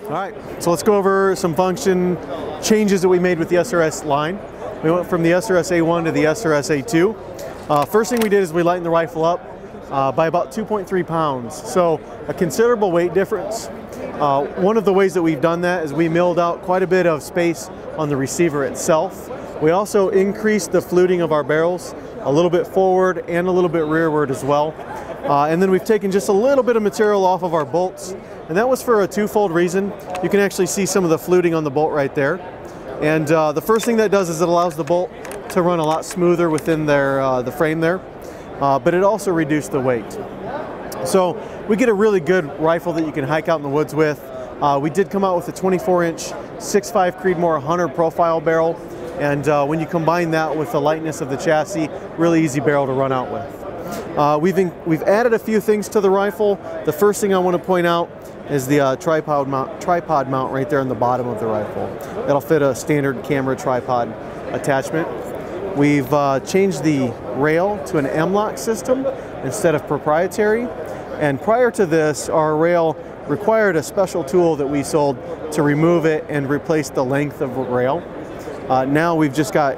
All right, so let's go over some function changes that we made with the SRS line. We went from the SRS A1 to the SRS A2. First thing we did is we lightened the rifle up by about 2.3 pounds. So a considerable weight difference. One of the ways that we've done that is we milled out quite a bit of space on the receiver itself. We also increased the fluting of our barrels a little bit forward and a little bit rearward as well. And then we've taken just a little bit of material off of our bolts, and that was for a twofold reason. You can actually see some of the fluting on the bolt right there. And the first thing that does is it allows the bolt to run a lot smoother within the frame there, but it also reduced the weight. So we get a really good rifle that you can hike out in the woods with. We did come out with a 24-inch 6.5 Creedmoor Hunter profile barrel, and when you combine that with the lightness of the chassis, really easy barrel to run out with. We've added a few things to the rifle. The first thing I want to point out is the tripod mount right there on the bottom of the rifle. That'll fit a standard camera tripod attachment. We've changed the rail to an M-lock system instead of proprietary. And prior to this, our rail required a special tool that we sold to remove it and replace the length of the rail. Now we've just got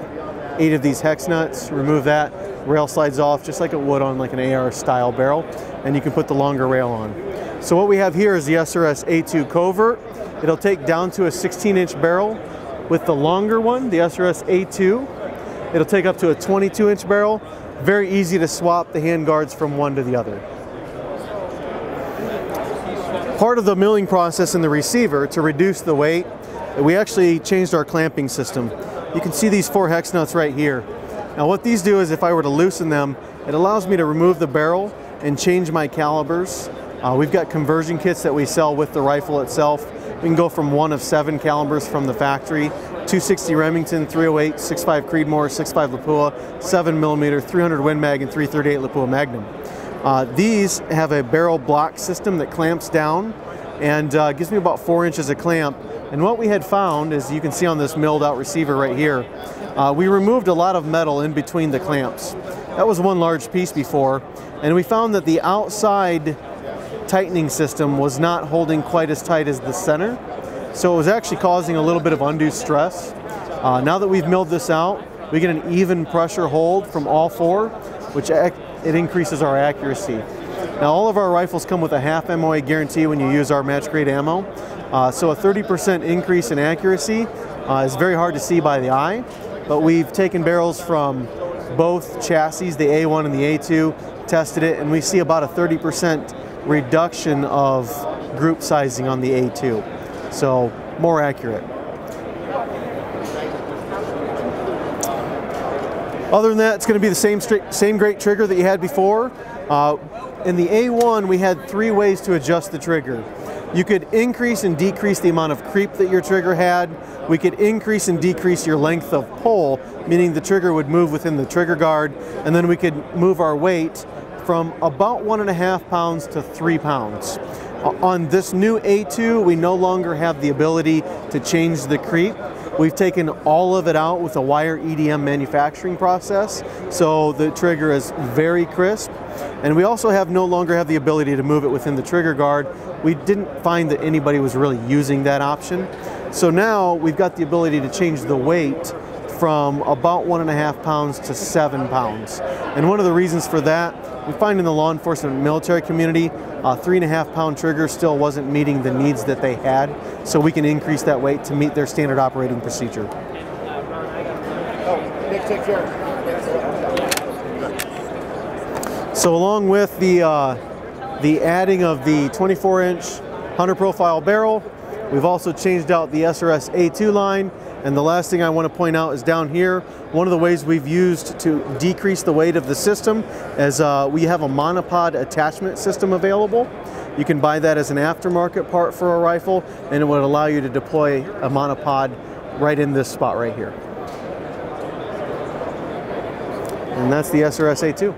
8 of these hex nuts. Remove that, rail slides off just like it would on like an AR style barrel, and you can put the longer rail on. So what we have here is the SRS A2 covert. It'll take down to a 16-inch barrel. With the longer one, the SRS A2, it'll take up to a 22-inch barrel. Very easy to swap the hand guards from one to the other. Part of the milling process in the receiver to reduce the weight, we actually changed our clamping system. You can see these 4 hex nuts right here. Now what these do is if I were to loosen them, it allows me to remove the barrel and change my calibers. We've got conversion kits that we sell with the rifle itself. We can go from 1 of 7 calibers from the factory, 260 Remington, 308, 6.5 Creedmoor, 6.5 Lapua, 7mm, 300 Win Mag, and 338 Lapua Magnum. These have a barrel block system that clamps down and gives me about 4 inches of clamp. And what we had found, as you can see on this milled out receiver right here, we removed a lot of metal in between the clamps. That was one large piece before, and we found that the outside tightening system was not holding quite as tight as the center, so it was actually causing a little bit of undue stress. Now that we've milled this out, we get an even pressure hold from all 4, which it increases our accuracy. Now all of our rifles come with a half MOA guarantee when you use our match grade ammo, so a 30% increase in accuracy is very hard to see by the eye, but we've taken barrels from both chassis, the A1 and the A2, tested it, and we see about a 30% reduction of group sizing on the A2, so more accurate. Other than that, it's going to be the same great trigger that you had before. In the A1, we had 3 ways to adjust the trigger. You could increase and decrease the amount of creep that your trigger had. We could increase and decrease your length of pull, meaning the trigger would move within the trigger guard, and then we could move our weight from about 1.5 pounds to 3 pounds. On this new A2, we no longer have the ability to change the creep. We've taken all of it out with a wire EDM manufacturing process, so the trigger is very crisp. And we also no longer have the ability to move it within the trigger guard. We didn't find that anybody was really using that option. So now we've got the ability to change the weight from about 1.5 pounds to 7 pounds. And one of the reasons for that, we find in the law enforcement and military community, a 3.5 pound trigger still wasn't meeting the needs that they had. So we can increase that weight to meet their standard operating procedure. Oh, Nick, take care. So along with the adding of the 24-inch Hunter profile barrel, we've also changed out the SRS A2 line. And the last thing I want to point out is down here, one of the ways we've used to decrease the weight of the system is we have a Monopod attachment system available. You can buy that as an aftermarket part for a rifle, and it would allow you to deploy a monopod right in this spot right here. And that's the SRS A2.